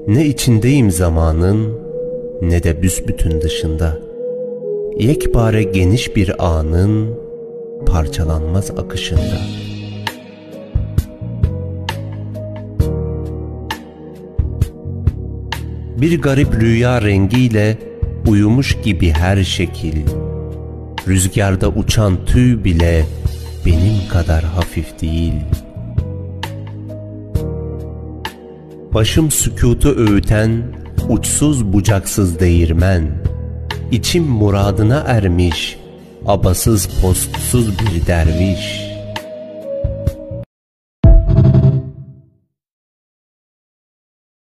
Ne içindeyim zamanın, ne de büsbütün dışında. Yekpare geniş bir anın parçalanmaz akışında. Bir garip rüya rengiyle uyumuş gibi her şekil. Rüzgarda uçan tüy bile benim kadar hafif değil. Başım sükutu öğüten uçsuz bucaksız değirmen. İçim muradına ermiş abasız postsuz bir derviş.